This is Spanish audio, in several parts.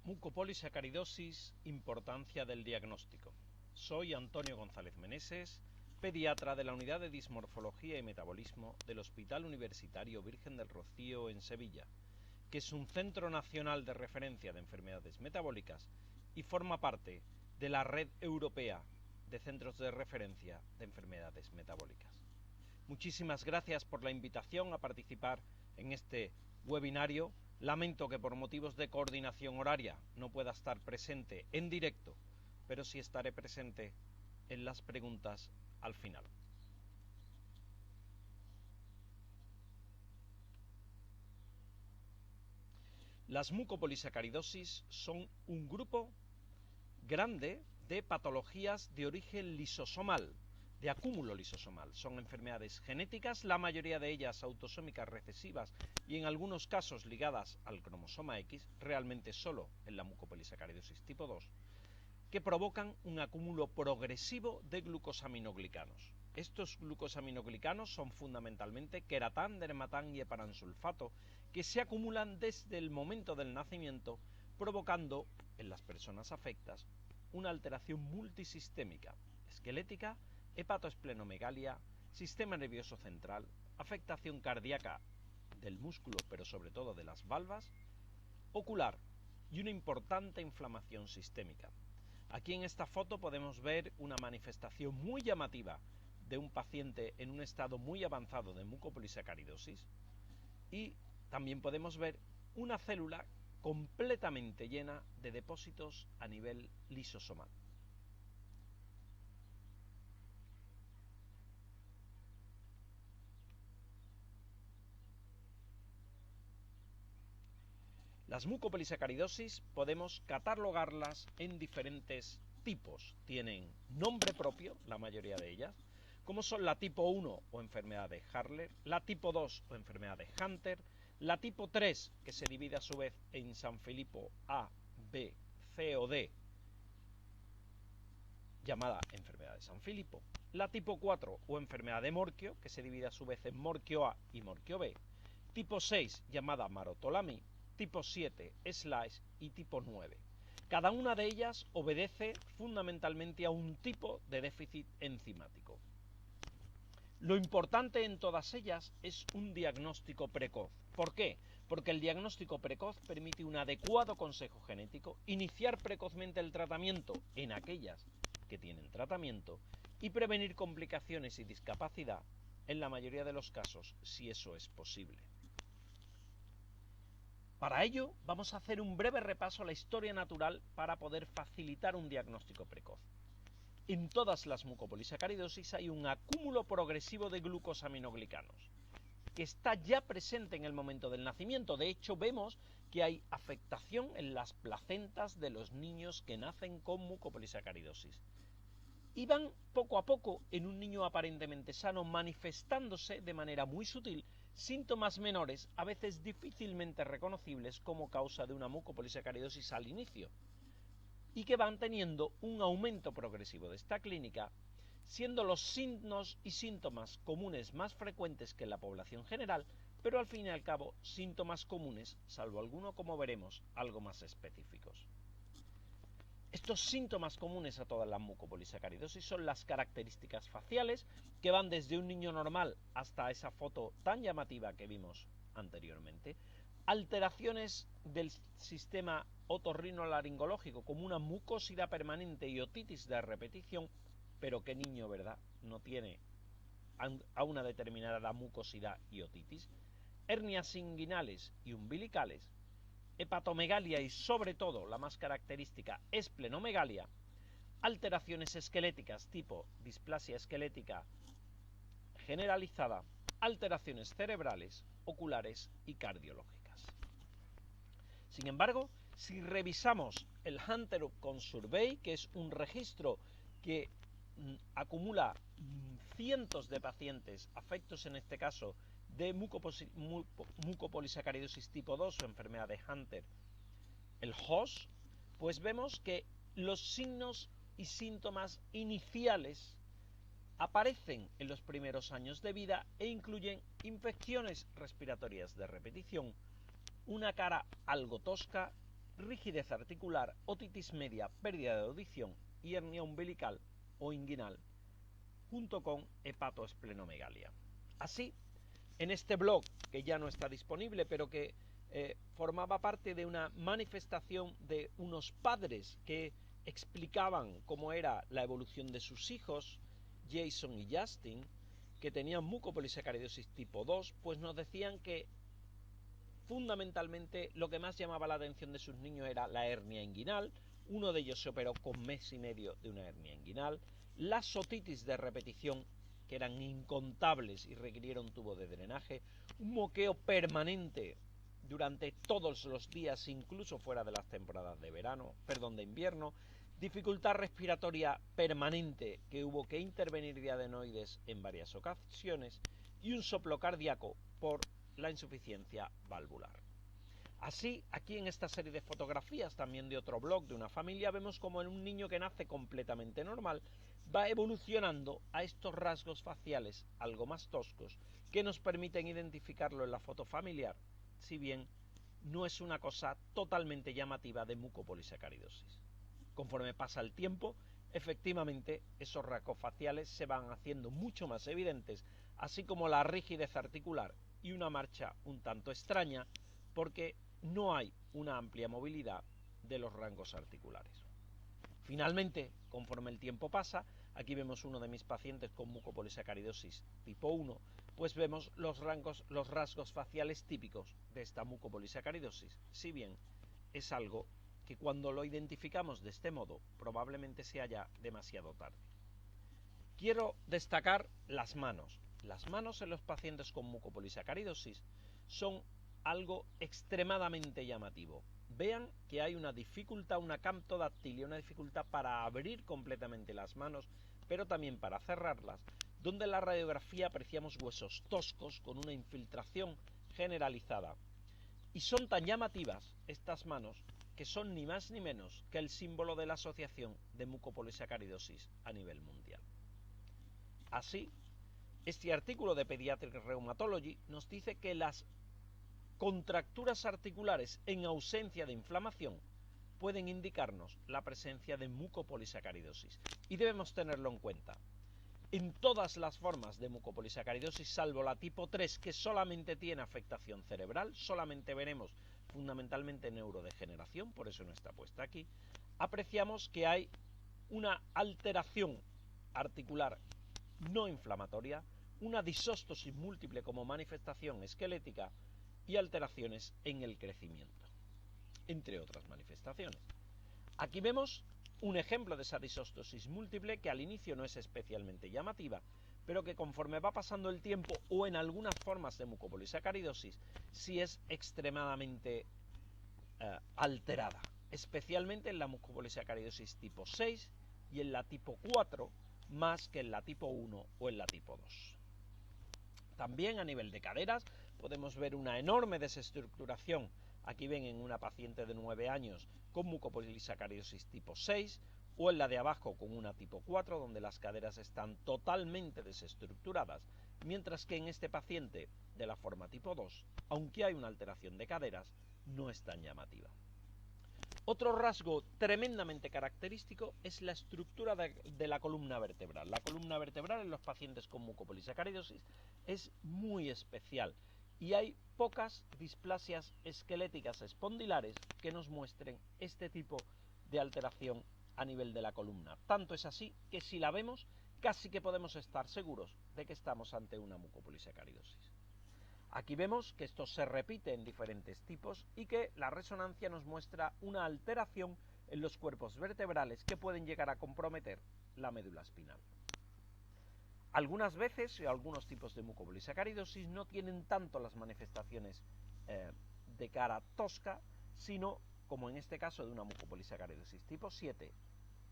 Mucopolisacaridosis, importancia del diagnóstico. Soy Antonio González Meneses, pediatra de la Unidad de Dismorfología y Metabolismo del Hospital Universitario Virgen del Rocío en Sevilla, que es un centro nacional de referencia de enfermedades metabólicas y forma parte de la Red Europea de Centros de Referencia de Enfermedades Metabólicas. Muchísimas gracias por la invitación a participar en este webinario. Lamento que por motivos de coordinación horaria no pueda estar presente en directo, pero sí estaré presente en las preguntas al final. Las mucopolisacaridosis son un grupo grande de patologías de origen lisosomal, de acúmulo lisosomal. Son enfermedades genéticas, la mayoría de ellas autosómicas recesivas y en algunos casos ligadas al cromosoma X, realmente solo en la mucopolisacaridosis tipo 2, que provocan un acúmulo progresivo de glucosaminoglicanos. Estos glucosaminoglicanos son fundamentalmente queratán, dermatán y heparansulfato, que se acumulan desde el momento del nacimiento, provocando en las personas afectadas una alteración multisistémica, esquelética, hepatoesplenomegalia, sistema nervioso central, afectación cardíaca del músculo, pero sobre todo de las valvas, ocular y una importante inflamación sistémica. Aquí en esta foto podemos ver una manifestación muy llamativa de un paciente en un estado muy avanzado de mucopolisacaridosis y también podemos ver una célula completamente llena de depósitos a nivel lisosomal. Las mucopolisacaridosis podemos catalogarlas en diferentes tipos. Tienen nombre propio, la mayoría de ellas, como son la tipo 1 o enfermedad de Harler, la tipo 2 o enfermedad de Hunter, la tipo 3, que se divide a su vez en Sanfilippo A, B, C o D, llamada enfermedad de Sanfilippo, la tipo 4 o enfermedad de Morquio, que se divide a su vez en Morquio A y Morquio B, tipo 6 llamada Marotolami, tipo 7 Slice y tipo 9. Cada una de ellas obedece fundamentalmente a un tipo de déficit enzimático. Lo importante en todas ellas es un diagnóstico precoz. ¿Por qué? Porque el diagnóstico precoz permite un adecuado consejo genético, iniciar precozmente el tratamiento en aquellas que tienen tratamiento y prevenir complicaciones y discapacidad en la mayoría de los casos, si eso es posible. Para ello, vamos a hacer un breve repaso a la historia natural para poder facilitar un diagnóstico precoz. En todas las mucopolisacaridosis hay un acúmulo progresivo de glucosaminoglicanos, que está ya presente en el momento del nacimiento. De hecho, vemos que hay afectación en las placentas de los niños que nacen con mucopolisacaridosis. Y van poco a poco en un niño aparentemente sano manifestándose de manera muy sutil síntomas menores, a veces difícilmente reconocibles como causa de una mucopolisacaridosis al inicio, y que van teniendo un aumento progresivo de esta clínica, siendo los signos y síntomas comunes más frecuentes que en la población general, pero al fin y al cabo síntomas comunes, salvo alguno, como veremos, algo más específicos. Estos síntomas comunes a todas las mucopolisacaridosis son las características faciales, que van desde un niño normal hasta esa foto tan llamativa que vimos anteriormente, alteraciones del sistema otorrinolaringológico como una mucosidad permanente y otitis de repetición, pero ¿qué niño, verdad, no tiene a una determinada mucosidad y otitis? Hernias inguinales y umbilicales, hepatomegalia y sobre todo la más característica esplenomegalia, alteraciones esqueléticas tipo displasia esquelética generalizada, alteraciones cerebrales, oculares y cardiológicas. Sin embargo, si revisamos el Hunter Outcome Survey, que es un registro que acumula cientos de pacientes afectos en este caso de mucopolisacaridosis tipo 2 o enfermedad de Hunter, el HOS, pues vemos que los signos y síntomas iniciales aparecen en los primeros años de vida e incluyen infecciones respiratorias de repetición, una cara algo tosca, rigidez articular, otitis media, pérdida de audición y hernia umbilical o inguinal, junto con hepatoesplenomegalia. Así, en este blog, que ya no está disponible, pero que formaba parte de una manifestación de unos padres que explicaban cómo era la evolución de sus hijos, Jason y Justin, que tenían mucopolisacaridosis tipo 2, pues nos decían que fundamentalmente lo que más llamaba la atención de sus niños era la hernia inguinal. Uno de ellos se operó con mes y medio de una hernia inguinal, las otitis de repetición, que eran incontables y requirieron tubo de drenaje, un moqueo permanente durante todos los días, incluso fuera de las temporadas de invierno, dificultad respiratoria permanente, que hubo que intervenir de adenoides en varias ocasiones, y un soplo cardíaco por la insuficiencia valvular. Así, aquí en esta serie de fotografías, también de otro blog de una familia, vemos como en un niño que nace completamente normal va evolucionando a estos rasgos faciales algo más toscos que nos permiten identificarlo en la foto familiar, si bien no es una cosa totalmente llamativa de mucopolisacaridosis. Conforme pasa el tiempo, efectivamente esos rasgos faciales se van haciendo mucho más evidentes, así como la rigidez articular y una marcha un tanto extraña, porque no hay una amplia movilidad de los rangos articulares. Finalmente, conforme el tiempo pasa, aquí vemos uno de mis pacientes con mucopolisacaridosis tipo 1, pues vemos los rasgos faciales típicos de esta mucopolisacaridosis, si bien es algo que cuando lo identificamos de este modo probablemente sea ya demasiado tarde. Quiero destacar las manos. Las manos en los pacientes con mucopolisacaridosis son algo extremadamente llamativo. Vean que hay una dificultad, una camptodactilia, una dificultad para abrir completamente las manos, pero también para cerrarlas, donde en la radiografía apreciamos huesos toscos con una infiltración generalizada. Y son tan llamativas estas manos que son ni más ni menos que el símbolo de la asociación de mucopolisacaridosis a nivel mundial. Así, este artículo de Pediatric Rheumatology nos dice que las contracturas articulares en ausencia de inflamación pueden indicarnos la presencia de mucopolisacaridosis y debemos tenerlo en cuenta. En todas las formas de mucopolisacaridosis, salvo la tipo 3, que solamente tiene afectación cerebral, solamente veremos fundamentalmente neurodegeneración, por eso no está puesta aquí, apreciamos que hay una alteración articular no inflamatoria, una disóstosis múltiple como manifestación esquelética y alteraciones en el crecimiento, entre otras manifestaciones. Aquí vemos un ejemplo de esa disóstosis múltiple que al inicio no es especialmente llamativa, pero que conforme va pasando el tiempo o en algunas formas de mucopolisacaridosis sí es extremadamente alterada, especialmente en la mucopolisacaridosis tipo 6 y en la tipo 4, más que en la tipo 1 o en la tipo 2. También a nivel de caderas podemos ver una enorme desestructuración. Aquí ven en una paciente de 9 años con mucopolisacaridosis tipo 6 o en la de abajo con una tipo 4 donde las caderas están totalmente desestructuradas, mientras que en este paciente de la forma tipo 2, aunque hay una alteración de caderas, no es tan llamativa. Otro rasgo tremendamente característico es la estructura de la columna vertebral. La columna vertebral en los pacientes con mucopolisacaridosis es muy especial y hay pocas displasias esqueléticas espondilares que nos muestren este tipo de alteración a nivel de la columna. Tanto es así que si la vemos, casi que podemos estar seguros de que estamos ante una mucopolisacaridosis. Aquí vemos que esto se repite en diferentes tipos y que la resonancia nos muestra una alteración en los cuerpos vertebrales que pueden llegar a comprometer la médula espinal. Algunas veces, algunos tipos de mucopolisacaridosis no tienen tanto las manifestaciones de cara tosca, sino, como en este caso de una mucopolisacaridosis tipo 7,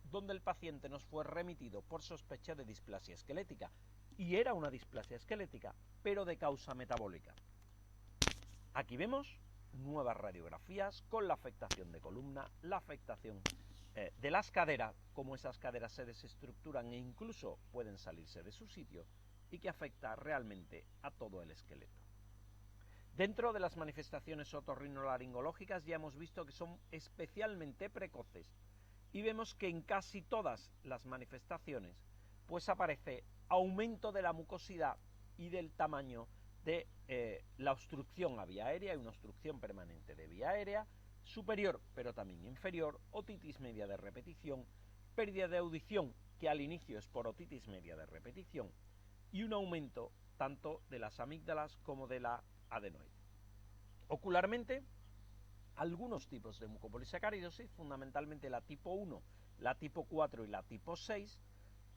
donde el paciente nos fue remitido por sospecha de displasia esquelética, y era una displasia esquelética, pero de causa metabólica. Aquí vemos nuevas radiografías con la afectación de columna, la afectación de las caderas, como esas caderas se desestructuran e incluso pueden salirse de su sitio, y que afecta realmente a todo el esqueleto. Dentro de las manifestaciones otorrinolaringológicas ya hemos visto que son especialmente precoces y vemos que en casi todas las manifestaciones pues aparece aumento de la mucosidad y del tamaño de la obstrucción a vía aérea y una obstrucción permanente de vía aérea superior pero también inferior, otitis media de repetición, pérdida de audición que al inicio es por otitis media de repetición y un aumento tanto de las amígdalas como de la adenoide. Ocularmente, algunos tipos de mucopolisacaridosis, fundamentalmente la tipo 1, la tipo 4 y la tipo 6,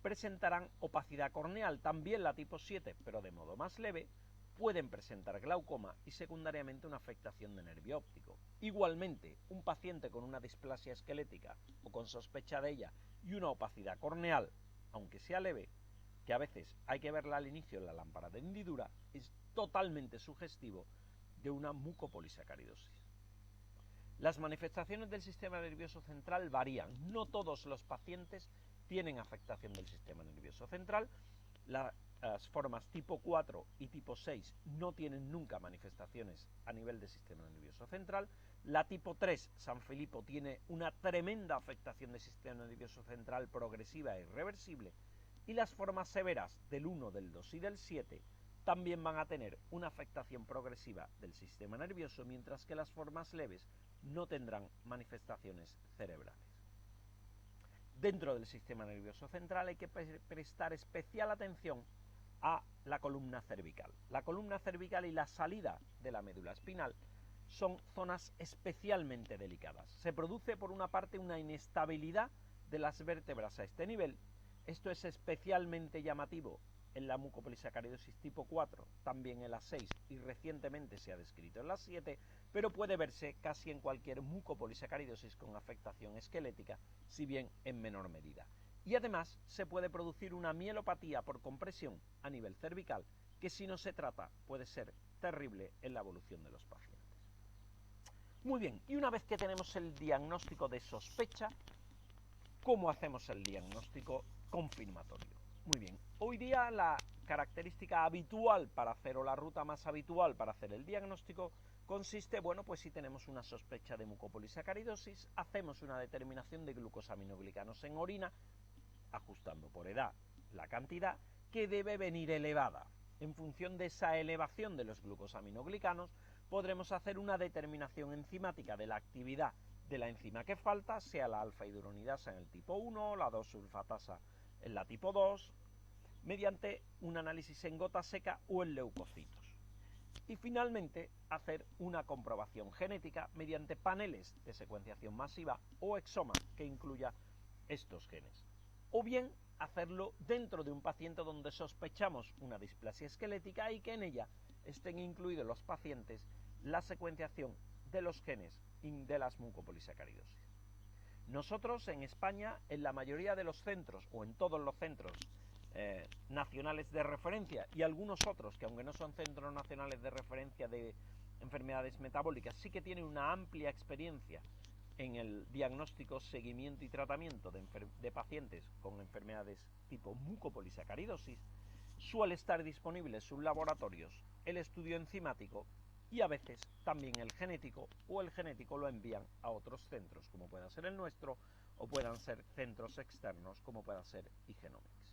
presentarán opacidad corneal, también la tipo 7, pero de modo más leve, pueden presentar glaucoma y secundariamente una afectación de nervio óptico. Igualmente, un paciente con una displasia esquelética o con sospecha de ella y una opacidad corneal, aunque sea leve, que a veces hay que verla al inicio en la lámpara de hendidura, es totalmente sugestivo de una mucopolisacaridosis. Las manifestaciones del sistema nervioso central varían. No todos los pacientes tienen afectación del sistema nervioso central. Las formas tipo 4 y tipo 6 no tienen nunca manifestaciones a nivel del sistema nervioso central. La tipo 3, San Filipo, tiene una tremenda afectación del sistema nervioso central progresiva e irreversible. Y las formas severas del 1, del 2 y del 7 también van a tener una afectación progresiva del sistema nervioso, mientras que las formas leves no tendrán manifestaciones cerebrales. Dentro del sistema nervioso central hay que prestar especial atención a la columna cervical. La columna cervical y la salida de la médula espinal son zonas especialmente delicadas. Se produce por una parte una inestabilidad de las vértebras a este nivel. Esto es especialmente llamativo en la mucopolisacaridosis tipo 4, también en la 6 y recientemente se ha descrito en la 7, pero puede verse casi en cualquier mucopolisacaridosis con afectación esquelética, si bien en menor medida. Y además se puede producir una mielopatía por compresión a nivel cervical, que si no se trata puede ser terrible en la evolución de los pacientes. Muy bien, y una vez que tenemos el diagnóstico de sospecha, ¿cómo hacemos el diagnóstico confirmatorio? Muy bien, hoy día la característica habitual para hacer, o la ruta más habitual para hacer el diagnóstico, consiste, bueno, pues si tenemos una sospecha de mucopolisacaridosis, hacemos una determinación de glucosaminoglicanos en orina, ajustando por edad la cantidad, que debe venir elevada. En función de esa elevación de los glucosaminoglicanos, podremos hacer una determinación enzimática de la actividad de la enzima que falta, sea la alfa-hidronidasa en el tipo 1, la 2-sulfatasa en la tipo 2, mediante un análisis en gota seca o en leucocitos. Y finalmente, hacer una comprobación genética mediante paneles de secuenciación masiva o exoma que incluya estos genes. O bien, hacerlo dentro de un paciente donde sospechamos una displasia esquelética y que en ella estén incluidos los pacientes la secuenciación de los genes de las mucopolisacaridosis. Nosotros en España, en la mayoría de los centros, o en todos los centros nacionales de referencia, y algunos otros que aunque no son centros nacionales de referencia de enfermedades metabólicas, sí que tienen una amplia experiencia en el diagnóstico, seguimiento y tratamiento de pacientes con enfermedades tipo mucopolisacaridosis, suele estar disponible en sus laboratorios el estudio enzimático y a veces también el genético, o el genético lo envían a otros centros, como pueda ser el nuestro, o puedan ser centros externos, como pueda ser Igenomics.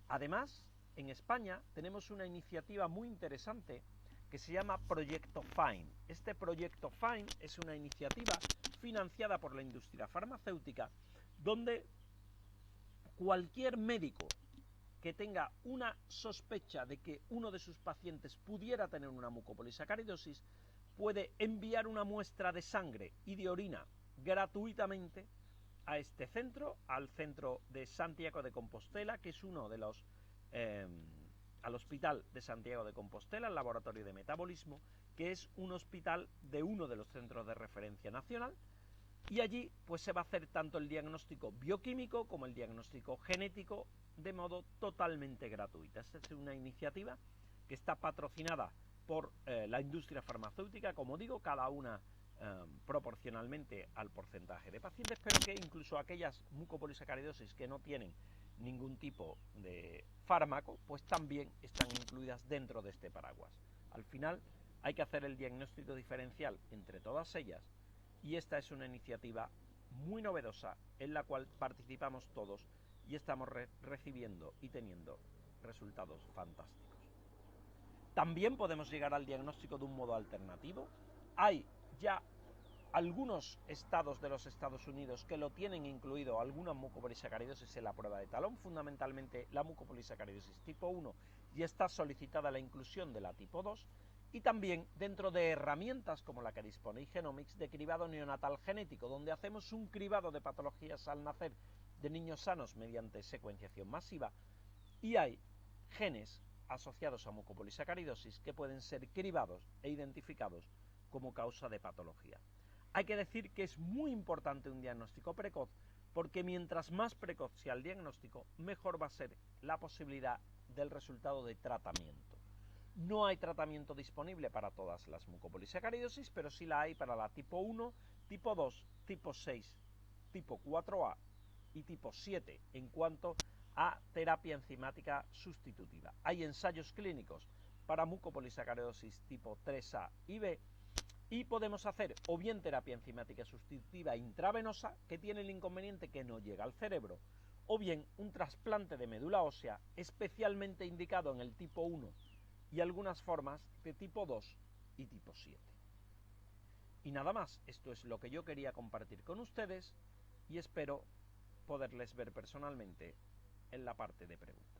Además, en España tenemos una iniciativa muy interesante que se llama Proyecto FIND. Este Proyecto FIND es una iniciativa financiada por la industria farmacéutica, donde cualquier médico que tenga una sospecha de que uno de sus pacientes pudiera tener una mucopolisacaridosis, puede enviar una muestra de sangre y de orina gratuitamente a este centro, al centro de Santiago de Compostela, que es uno de los al Hospital de Santiago de Compostela, el Laboratorio de Metabolismo, que es un hospital de uno de los centros de referencia nacional, y allí pues se va a hacer tanto el diagnóstico bioquímico como el diagnóstico genético de modo totalmente gratuita. Esta es una iniciativa que está patrocinada por la industria farmacéutica, como digo, cada una proporcionalmente al porcentaje de pacientes, pero que incluso aquellas mucopolisacaridosis que no tienen ningún tipo de fármaco, pues también están incluidas dentro de este paraguas. Al final, Hay que hacer el diagnóstico diferencial entre todas ellas y esta es una iniciativa muy novedosa en la cual participamos todos y estamos recibiendo y teniendo resultados fantásticos. También podemos llegar al diagnóstico de un modo alternativo. Hay ya algunos estados de los Estados Unidos que lo tienen incluido, algunas mucopolisacaridosis en la prueba de talón, fundamentalmente la mucopolisacaridosis tipo 1, y está solicitada la inclusión de la tipo 2, y también dentro de herramientas como la que dispone Genomics de cribado neonatal genético, donde hacemos un cribado de patologías al nacer de niños sanos mediante secuenciación masiva, y hay genes asociados a mucopolisacaridosis que pueden ser cribados e identificados como causa de patología. Hay que decir que es muy importante un diagnóstico precoz porque mientras más precoz sea el diagnóstico, mejor va a ser la posibilidad del resultado de tratamiento. No hay tratamiento disponible para todas las mucopolisacaridosis, pero sí la hay para la tipo 1, tipo 2, tipo 6, tipo 4A y tipo 7 en cuanto a terapia enzimática sustitutiva. Hay ensayos clínicos para mucopolisacaridosis tipo 3A y B y podemos hacer o bien terapia enzimática sustitutiva intravenosa, que tiene el inconveniente que no llega al cerebro, o bien un trasplante de médula ósea especialmente indicado en el tipo 1 y algunas formas de tipo 2 y tipo 7. Y nada más, esto es lo que yo quería compartir con ustedes y espero poderles ver personalmente en la parte de preguntas.